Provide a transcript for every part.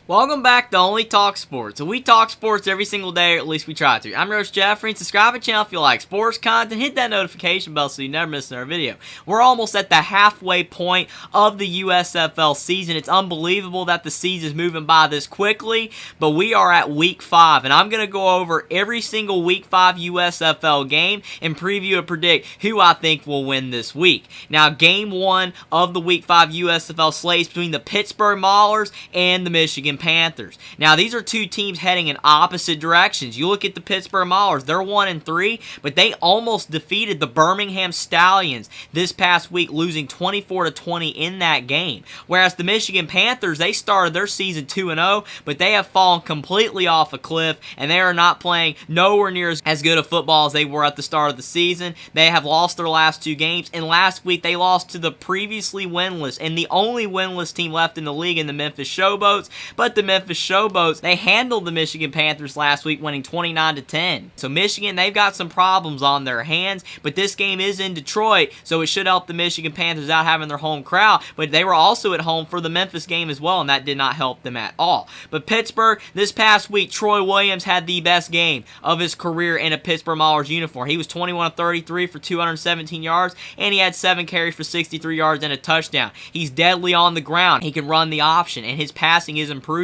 Welcome back to Only Talk Sports. So we talk sports every single day, or at least we try to. I'm Roach Jeffrey, and subscribe to the channel if you like sports content. Hit that notification bell so you never miss another video. We're almost at the halfway point of the USFL season. It's unbelievable that the season is moving by this quickly, but we are at Week 5, and I'm going to go over every single Week 5 USFL game and preview and predict who I think will win this week. Now, Game 1 of the Week 5 USFL slate is between the Pittsburgh Maulers and the Michigan Panthers. Now, these are two teams heading in opposite directions. You look at the Pittsburgh Maulers, they're 1-3, but they almost defeated the Birmingham Stallions this past week, losing 24-20 in that game. Whereas the Michigan Panthers, they started their season 2-0, but they have fallen completely off a cliff, and they are not playing nowhere near as good a football as they were at the start of the season. They have lost their last two games, and last week they lost to the previously winless and the only winless team left in the league in the Memphis Showboats. But the Memphis Showboats, they handled the Michigan Panthers last week, winning 29-10. So Michigan, they've got some problems on their hands, but this game is in Detroit, so it should help the Michigan Panthers out having their home crowd. But they were also at home for the Memphis game as well, and that did not help them at all. But Pittsburgh, this past week, Troy Williams had the best game of his career in a Pittsburgh Maulers uniform. He was 21-33 for 217 yards, and he had 7 carries for 63 yards and a touchdown. He's deadly on the ground. He can run the option, and his passing is improving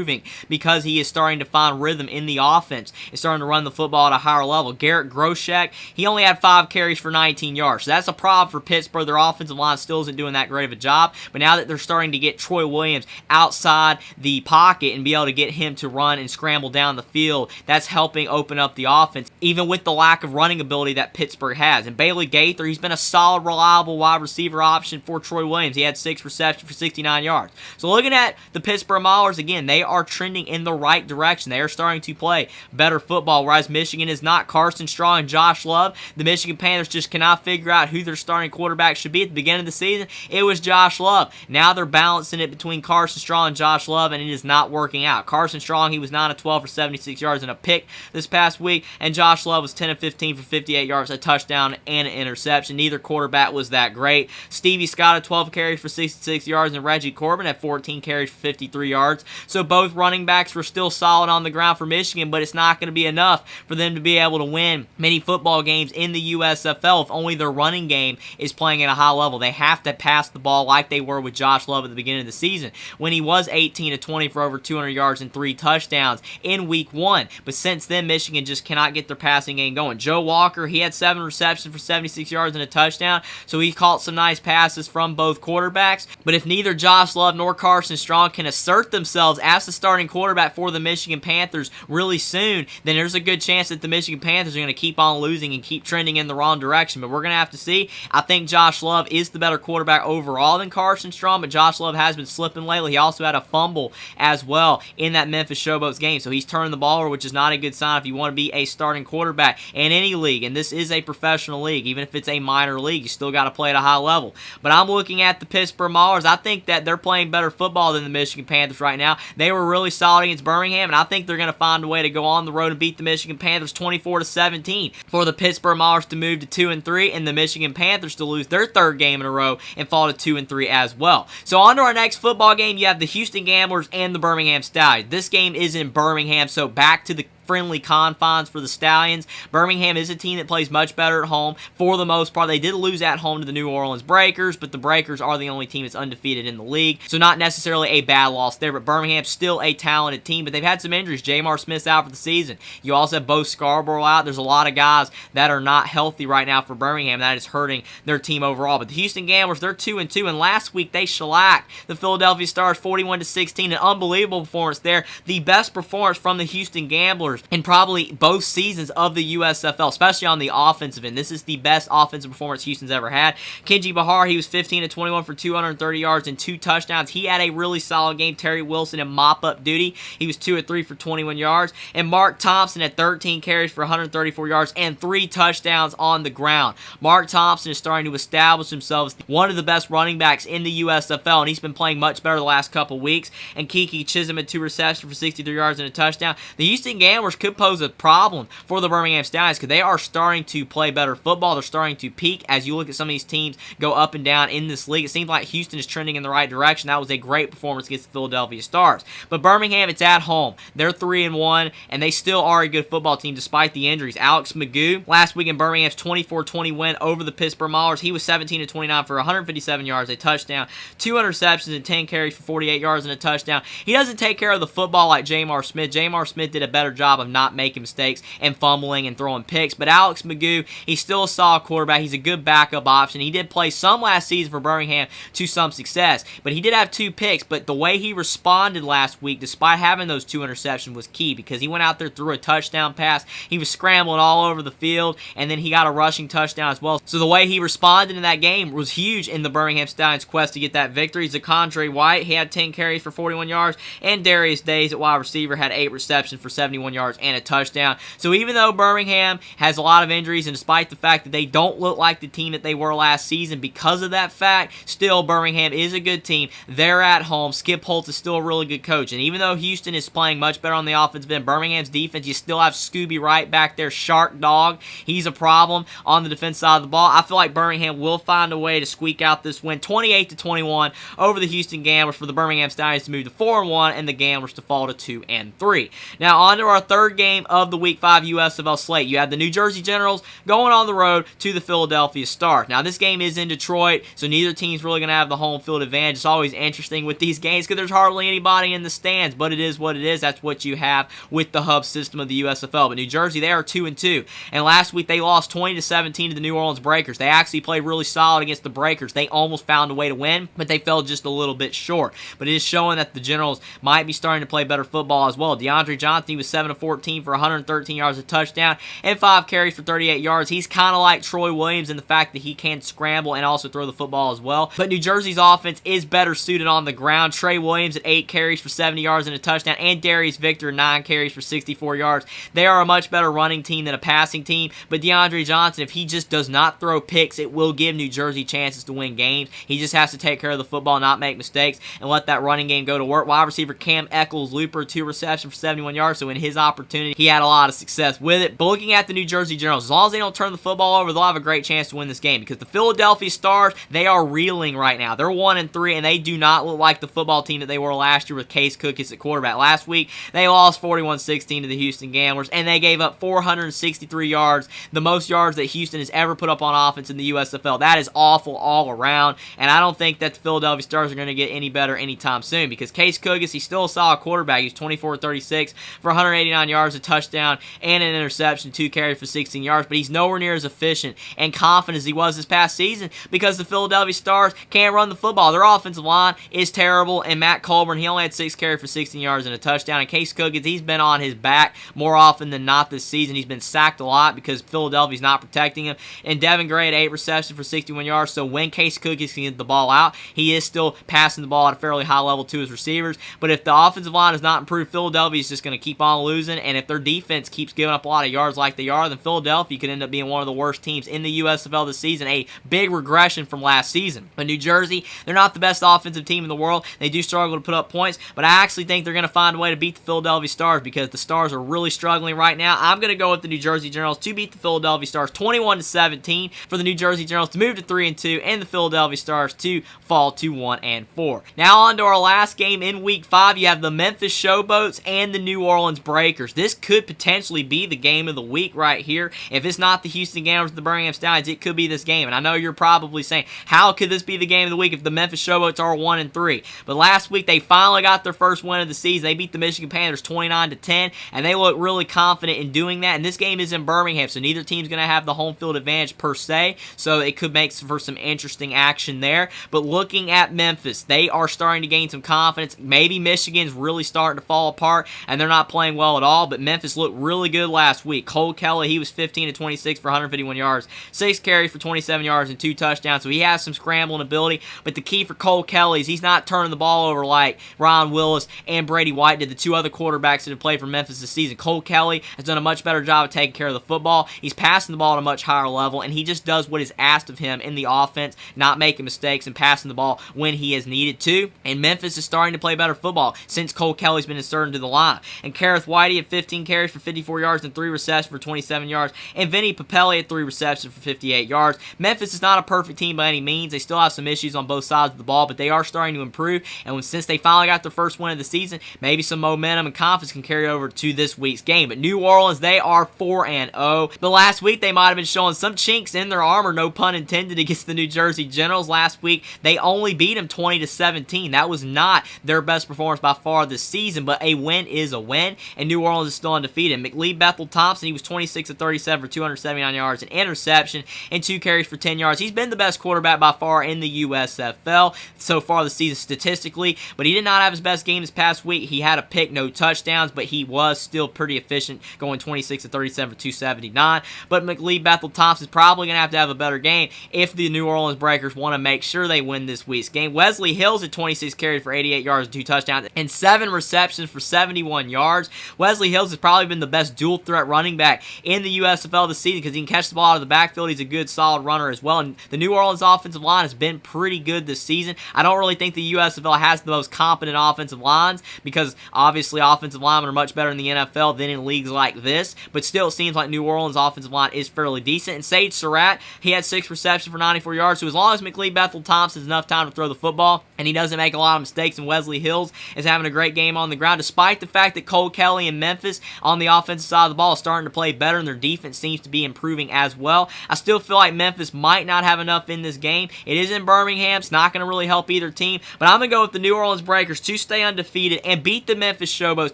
because he is starting to find rhythm in the offense. He's starting to run the football at a higher level. Garrett Groshek, he only had 5 carries for 19 yards. So that's a problem for Pittsburgh. Their offensive line still isn't doing that great of a job, but now that they're starting to get Troy Williams outside the pocket and be able to get him to run and scramble down the field, that's helping open up the offense, even with the lack of running ability that Pittsburgh has. And Bailey Gaither, he's been a solid, reliable wide receiver option for Troy Williams. He had 6 receptions for 69 yards. So looking at the Pittsburgh Maulers, again, they are trending in the right direction. They are starting to play better football, whereas Michigan is not. Carson Strong and Josh Love, the Michigan Panthers just cannot figure out who their starting quarterback should be. At the beginning of the season, it was Josh Love. Now they're balancing it between Carson Strong and Josh Love, and it is not working out. Carson Strong, he was 9-12 for 76 yards and a pick this past week, and Josh Love was 10-15 for 58 yards, a touchdown, and an interception. Neither quarterback was that great. Stevie Scott had 12 carries for 66 yards, and Reggie Corbin had 14 carries for 53 yards. So both running backs were still solid on the ground for Michigan, but it's not going to be enough for them to be able to win many football games in the USFL if only their running game is playing at a high level. They have to pass the ball like they were with Josh Love at the beginning of the season, when he was 18-20 for over 200 yards and 3 touchdowns in Week 1. But since then, Michigan just cannot get their passing game going. Joe Walker, he had 7 receptions for 76 yards and a touchdown, so he caught some nice passes from both quarterbacks. But if neither Josh Love nor Carson Strong can assert themselves as the starting quarterback for the Michigan Panthers really soon, then there's a good chance that the Michigan Panthers are going to keep on losing and keep trending in the wrong direction. But we're going to have to see. I think Josh Love is the better quarterback overall than Carson Strong, but Josh Love has been slipping lately. He also had a fumble as well in that Memphis Showboats game, so he's turning the ball over, which is not a good sign if you want to be a starting quarterback in any league, and this is a professional league. Even if it's a minor league, you still got to play at a high level. But I'm looking at the Pittsburgh Maulers. I think that they're playing better football than the Michigan Panthers right now. They were really solid against Birmingham, and I think they're going to find a way to go on the road and beat the Michigan Panthers 24-17 for the Pittsburgh Maulers to move to 2-3 and the Michigan Panthers to lose their 3rd game in a row and fall to 2-3 as well. So on to our next football game, you have the Houston Gamblers and the Birmingham Stallions. This game is in Birmingham, so back to the friendly confines for the Stallions. Birmingham is a team that plays much better at home for the most part. They did lose at home to the New Orleans Breakers, but the Breakers are the only team that's undefeated in the league, so not necessarily a bad loss there. But Birmingham's still a talented team, but they've had some injuries. Jamar Smith's out for the season. You also have Bo Scarborough out. There's a lot of guys that are not healthy right now for Birmingham. That is hurting their team overall. But the Houston Gamblers, they're 2-2, and last week they shellacked the Philadelphia Stars 41-16. An unbelievable performance there. The best performance from the Houston Gamblers in probably both seasons of the USFL, especially on the offensive end. This is the best offensive performance Houston's ever had. Kenji Bahar, he was 15-21 for 230 yards and 2 touchdowns. He had a really solid game. Terry Wilson in mop-up duty. He was 2-3 for 21 yards. And Mark Thompson had 13 carries for 134 yards and 3 touchdowns on the ground. Mark Thompson is starting to establish himself as one of the best running backs in the USFL, and he's been playing much better the last couple weeks. And Kiki Chisholm had 2 receptions for 63 yards and a touchdown. The Houston Gamblers Gamblers could pose a problem for the Birmingham Stallions because they are starting to play better football. They're starting to peak as you look at some of these teams go up and down in this league. It seems like Houston is trending in the right direction. That was a great performance against the Philadelphia Stars. But Birmingham, it's at home. They're 3-1, and they still are a good football team despite the injuries. Alex Magoo, last week in Birmingham's 24-20 win over the Pittsburgh Maulers, he was 17-29 for 157 yards, a touchdown, 2 interceptions, and 10 carries for 48 yards and a touchdown. He doesn't take care of the football like Jamar Smith. Jamar Smith did a better job of not making mistakes and fumbling and throwing picks. But Alex Magoo, he's still a solid quarterback. He's a good backup option. He did play some last season for Birmingham to some success, but he did have 2 picks. But the way he responded last week, despite having those 2 interceptions, was key because he went out there, threw a touchdown pass. He was scrambling all over the field, and then he got a rushing touchdown as well. So the way he responded in that game was huge in the Birmingham Stallions' quest to get that victory. Zachondre White, he had 10 carries for 41 yards, and Darius Days at wide receiver had 8 receptions for 71 yards and a touchdown. So even though Birmingham has a lot of injuries, and despite the fact that they don't look like the team that they were last season because of that fact, still Birmingham is a good team. They're at home. Skip Holtz is still a really good coach, and even though Houston is playing much better on the offensive end, Birmingham's defense, you still have Scooby Wright back there, Shark Dog. He's a problem on the defense side of the ball. I feel like Birmingham will find a way to squeak out this win 28-21 over the Houston Gamblers for the Birmingham Stallions to move to 4-1 and the Gamblers to fall to 2-3. Now on to our third game of the Week 5 USFL slate. You have the New Jersey Generals going on the road to the Philadelphia Stars. Now this game is in Detroit, so neither team's really going to have the home field advantage. It's always interesting with these games because there's hardly anybody in the stands, but it is what it is. That's what you have with the hub system of the USFL. But New Jersey, they are 2-2, and last week they lost 20-17 to the New Orleans Breakers. They actually played really solid against the Breakers. They almost found a way to win, but they fell just a little bit short. But it is showing that the Generals might be starting to play better football as well. DeAndre Johnson, he was 7-14 for 113 yards, a touchdown, and 5 carries for 38 yards. He's kind of like Troy Williams in the fact that he can scramble and also throw the football as well. But New Jersey's offense is better suited on the ground. Trey Williams at 8 carries for 70 yards and a touchdown, and Darius Victor 9 carries for 64 yards. They are a much better running team than a passing team, but DeAndre Johnson, if he just does not throw picks, it will give New Jersey chances to win games. He just has to take care of the football, not make mistakes, and let that running game go to work. Wide receiver Cam Eccles-Looper, 2 receptions for 71 yards, so in his opportunity, he had a lot of success with it. But looking at the New Jersey Generals, as long as they don't turn the football over, they'll have a great chance to win this game because the Philadelphia Stars, they are reeling right now. They're 1-3, and they do not look like the football team that they were last year with Case Cookis at quarterback. Last week, they lost 41-16 to the Houston Gamblers, and they gave up 463 yards, the most yards that Houston has ever put up on offense in the USFL. That is awful all around, and I don't think that the Philadelphia Stars are going to get any better anytime soon because Case Cookis, he's still a solid quarterback. He's 24-36 for 189 yards, a touchdown, and an interception, 2 carries for 16 yards, but he's nowhere near as efficient and confident as he was this past season because the Philadelphia Stars can't run the football. Their offensive line is terrible, and Matt Colburn, he only had 6 carries for 16 yards and a touchdown, and Case Cookis, he's been on his back more often than not this season. He's been sacked a lot because Philadelphia's not protecting him, and Devin Gray had 8 receptions for 61 yards, so when Case Cookis can get the ball out, he is still passing the ball at a fairly high level to his receivers, but if the offensive line does not improve, Philadelphia's just going to keep on losing, and if their defense keeps giving up a lot of yards like they are, then Philadelphia could end up being one of the worst teams in the USFL this season, a big regression from last season. But New Jersey, they're not the best offensive team in the world. They do struggle to put up points, but I actually think they're going to find a way to beat the Philadelphia Stars because the Stars are really struggling right now. I'm going to go with the New Jersey Generals to beat the Philadelphia Stars 21-17 for the New Jersey Generals to move to 3-2 and the Philadelphia Stars to fall to 1-4. Now on to our last game in Week 5. You have the Memphis Showboats and the New Orleans Breakers. This could potentially be the game of the week right here. If it's not the Houston Gamblers or the Birmingham Stallions, it could be this game. And I know you're probably saying, how could this be the game of the week if the Memphis Showboats are 1-3? But last week, they finally got their first win of the season. They beat the Michigan Panthers 29-10, and they look really confident in doing that. And this game is in Birmingham, so neither team's going to have the home field advantage per se, so it could make for some interesting action there. But looking at Memphis, they are starting to gain some confidence. Maybe Michigan's really starting to fall apart, and they're not playing well at all, but Memphis looked really good last week. Cole Kelly, he was 15-26 for 151 yards, 6 carries for 27 yards, and 2 touchdowns, so he has some scrambling ability, but the key for Cole Kelly is he's not turning the ball over like Ron Willis and Brady White did, the 2 other quarterbacks that have played for Memphis this season. Cole Kelly has done a much better job of taking care of the football. He's passing the ball at a much higher level, and he just does what is asked of him in the offense, not making mistakes and passing the ball when he is needed to. And Memphis is starting to play better football since Cole Kelly's been inserted into the line. And Kareth Whitey, Whitey had 15 carries for 54 yards and 3 receptions for 27 yards, and Vinny Papelli had 3 receptions for 58 yards. Memphis is not a perfect team by any means. They still have some issues on both sides of the ball, but they are starting to improve, and since they finally got their first win of the season, maybe some momentum and confidence can carry over to this week's game. But New Orleans, they are 4-0. But last week, they might have been showing some chinks in their armor, no pun intended, against the New Jersey Generals. Last week, they only beat them 20-17. That was not their best performance by far this season, but a win is a win, and New Orleans is still undefeated. McLeod Bethel Thompson, he was 26 of 37 for 279 yards, an interception, and 2 carries for 10 yards. He's been the best quarterback by far in the USFL so far this season statistically, but he did not have his best game this past week. He had a pick, no touchdowns, but he was still pretty efficient, going 26 of 37 for 279. But McLeod Bethel Thompson is probably going to have a better game if the New Orleans Breakers want to make sure they win this week's game. Wesley Hills had 26 carries for 88 yards and 2 touchdowns and 7 receptions for 71 yards. Wesley Hills has probably been the best dual threat running back in the USFL this season because he can catch the ball out of the backfield. He's a good solid runner as well, and the New Orleans offensive line has been pretty good this season. I don't really think the USFL has the most competent offensive lines because obviously offensive linemen are much better in the NFL than in leagues like this, but still it seems like New Orleans offensive line is fairly decent. And Sage Surratt, he had 6 receptions for 94 yards, so as long as McLeod Bethel Thompson has enough time to throw the football and he doesn't make a lot of mistakes, and Wesley Hills is having a great game on the ground, despite the fact that Cole Kelly and Memphis on the offensive side of the ball is starting to play better and their defense seems to be improving as well. I still feel like Memphis might not have enough in this game. It is in Birmingham. It's not going to really help either team, but I'm going to go with the New Orleans Breakers to stay undefeated and beat the Memphis Showboats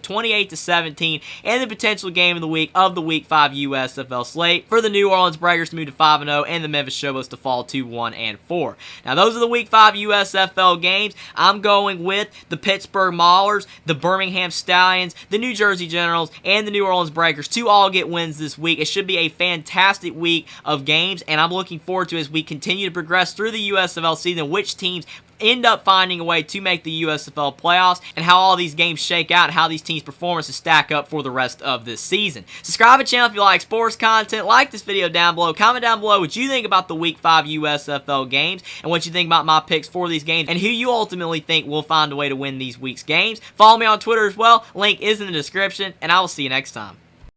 28-17 in the potential game of the week of the Week 5 USFL slate for the New Orleans Breakers to move to 5-0 and the Memphis Showboats to fall to 1-4. Now, those are the Week 5 USFL games. I'm going with the Pittsburgh Maulers, the Birmingham Stallions, the New Jersey Generals, and the New Orleans Breakers to all get wins this week. It should be a fantastic week of games, and I'm looking forward to as we continue to progress through the USFL season, which teams end up finding a way to make the USFL playoffs, and how all these games shake out, and how these teams' performances stack up for the rest of this season. Subscribe to the channel if you like sports content. Like this video down below. Comment down below what you think about the Week 5 USFL games, and what you think about my picks for these games, and who you ultimately think will find a way to win these week's games. Follow me on Twitter as well. Link is in the description, and I will see you next time.